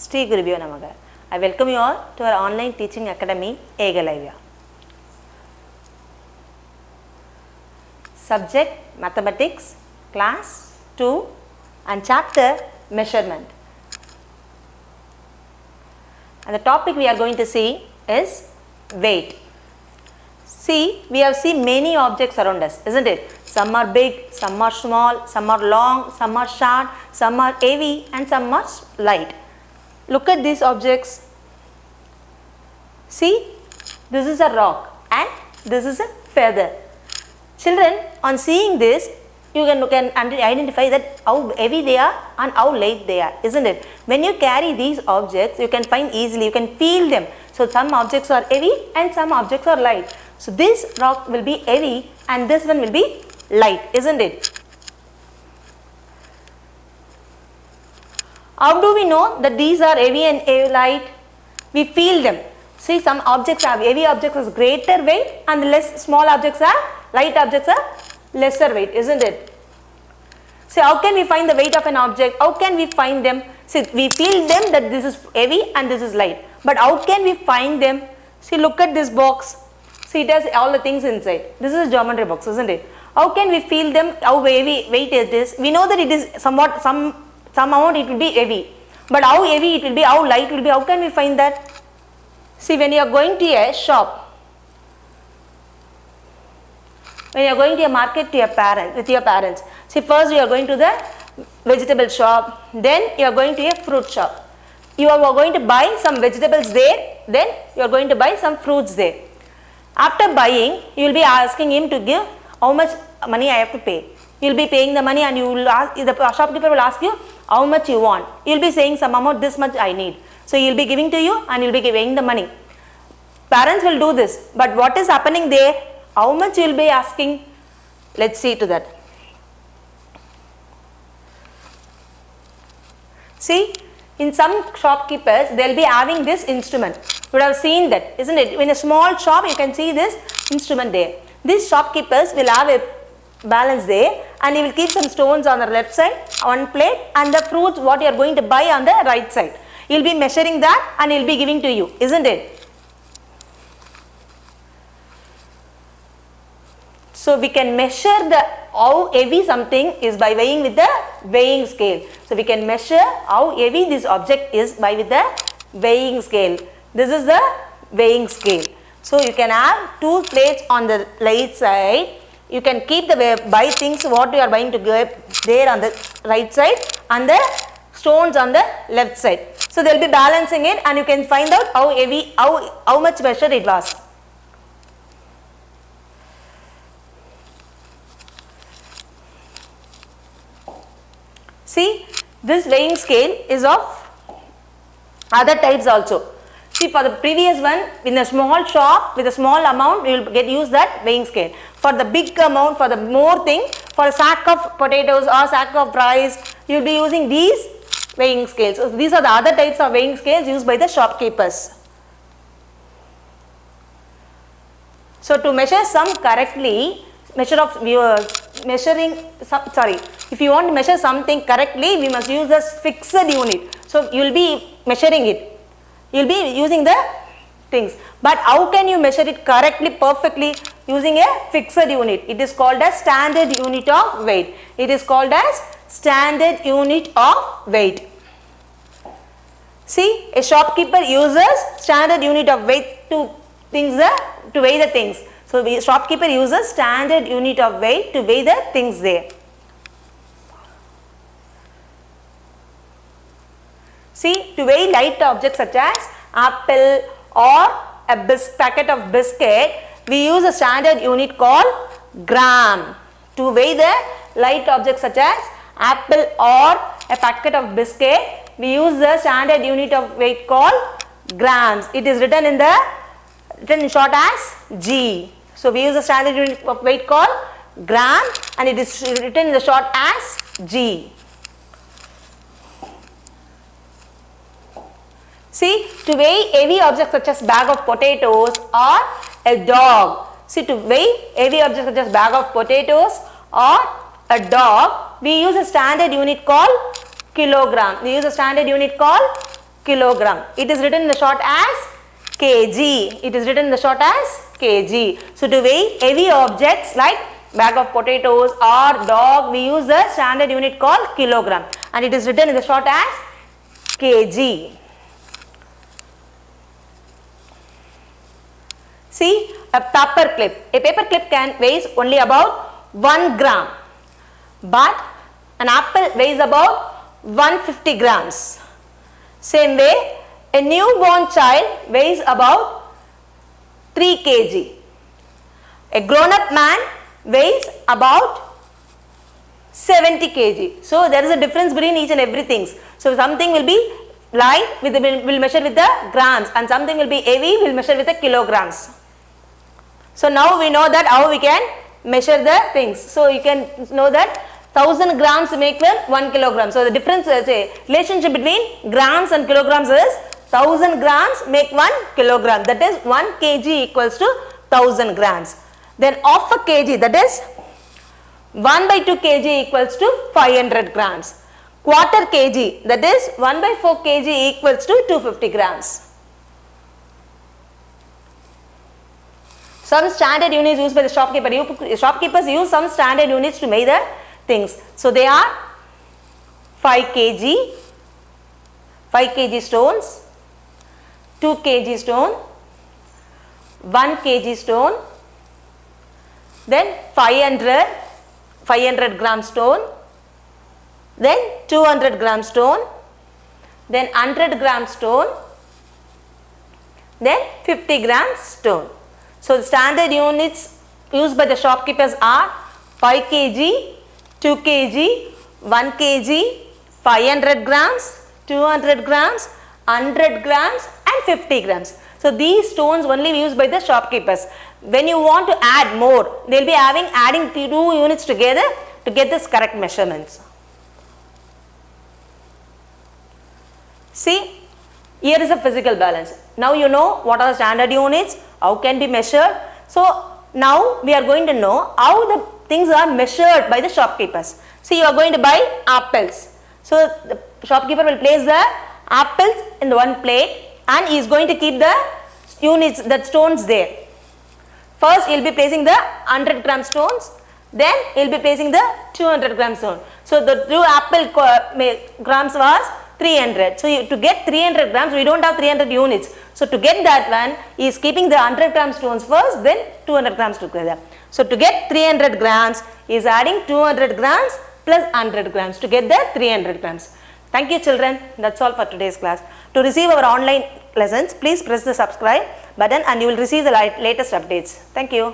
Sri Gurubhyo Namaha. I welcome you all to our online teaching academy, Egalivya. Subject Mathematics, Class 2 and Chapter Measurement. And the topic we are going to see is weight. See, we have seen many objects around us, isn't it? Some are big, some are small, some are long, some are short, some are heavy and some are light. Look at these objects. See, this is a rock and this is a feather. Children, on seeing this, you can identify that how heavy they are and how light they are, isn't it? When you carry these objects, you can find easily, you can feel them. So some objects are heavy and some objects are light. So this rock will be heavy and this one will be light, isn't it? How do we know that these are heavy and light? We feel them. See, some objects have heavy objects as greater weight and less small objects are light objects are lesser weight, isn't it? See, how can we find the weight of an object? How can we find them? See, we feel them that this is heavy and this is light. But how can we find them? See, look at this box. See, it has all the things inside. This is a geometry box, isn't it? How can we feel them? How heavy weight it is? We know that it is somewhat some amount it will be heavy. But how heavy it will be? How light it will be? How can we find that? See, when you are going to a shop, when you are going to a market to with your parents, see, first you are going to the vegetable shop, then you are going to a fruit shop. You are going to buy some vegetables there, then you are going to buy some fruits there. After buying, you will be asking him to give how much money I have to pay. You will be paying the money and you will ask, the shopkeeper will ask you how much you want. You will be saying some amount, this much I need. So he will be giving to you and you will be giving the money. Parents will do this, but what is happening there? How much you will be asking? Let's see to that. See, in some shopkeepers, they will be having this instrument. You would have seen that, isn't it? In a small shop, you can see this instrument there. These shopkeepers will have a balance there and he will keep some stones on the left side, one plate, and the fruits what you are going to buy on the right side. He will be measuring that and he will be giving to you, isn't it? So we can measure how heavy something is by weighing with the weighing scale. So we can measure how heavy this object is by with the weighing scale. This is the weighing scale. So you can have two plates on the right side. You can keep the buy things what you are buying to go there on the right side and the stones on the left side. So they will be balancing it and you can find out how heavy, how much measure it was. See, this weighing scale is of other types also. See, for the previous one, in a small shop with a small amount, you will use that weighing scale. For the big amount, for the more thing, for a sack of potatoes or sack of rice, you will be using these weighing scales. So these are the other types of weighing scales used by the shopkeepers. So to measure some correctly, if you want to measure something correctly, we must use this fixed unit. So you will be measuring it. You will be using the things. But how can you measure it correctly, perfectly, using a fixed unit? It is called as standard unit of weight. It is called as standard unit of weight. See, a shopkeeper uses standard unit of weight to weigh the things. So the shopkeeper uses standard unit of weight to weigh the things there. See, to weigh light objects such as apple or a packet of biscuit, we use a standard unit called gram. To weigh the light objects such as apple or a packet of biscuit, we use the standard unit of weight called grams. It is written in short as G. So we use the standard unit of weight called gram and it is written in the short as G. See, to weigh heavy objects such as bag of potatoes or a dog. See, to weigh heavy objects such as bag of potatoes or a dog, we use a standard unit called kilogram. We use a standard unit called kilogram. It is written in the short as kg. It is written in the short as kg. So to weigh heavy objects like bag of potatoes or dog, we use the standard unit called kilogram, and it is written in the short as kg. See, a paper clip. A paper clip can weigh only about 1 gram, but an apple weighs about 150 grams. Same way, a newborn child weighs about 3 kg. A grown-up man weighs about 70 kg. So there is a difference between each and everything. So something will be light, will measure with the grams, and something will be heavy, will measure with the kilograms. So now we know that how we can measure the things. So you can know that 1000 grams make 1 kilogram. So the difference, relationship between grams and kilograms is 1000 grams make 1 kilogram. That is 1 kg equals to 1000 grams. Then half a kg, that is 1 by 2 kg equals to 500 grams. Quarter kg, that is 1 by 4 kg equals to 250 grams. Some standard units used by the shopkeeper. Shopkeepers use some standard units to measure things. So they are 5 kg, 5 kg stones, 2 kg stone, 1 kg stone, then 500 gram stone, then 200 gram stone, then 100 gram stone, then 50 gram stone. So the standard units used by the shopkeepers are 5 kg, 2 kg, 1 kg, 500 grams, 200 grams, 100 grams and 50 grams. So these stones only used by the shopkeepers. When you want to add more, they will be adding 2 units together to get this correct measurements. See, here is a physical balance. Now you know what are the standard units, how can be measured. So now we are going to know how the things are measured by the shopkeepers. See, you are going to buy apples. So the shopkeeper will place the apples in one plate and he is going to keep the units, the stones there. First he will be placing the 100 gram stones, then he will be placing the 200 gram stone. So the 2 apple grams was 300. So to get 300 grams, we don't have 300 units. So to get that one, he is keeping the 100 gram stones first, then 200 grams together. So to get 300 grams, he is adding 200 grams plus 100 grams to get the 300 grams. Thank you children. That's all for today's class. To receive our online lessons, please press the subscribe button and you will receive the latest updates. Thank you.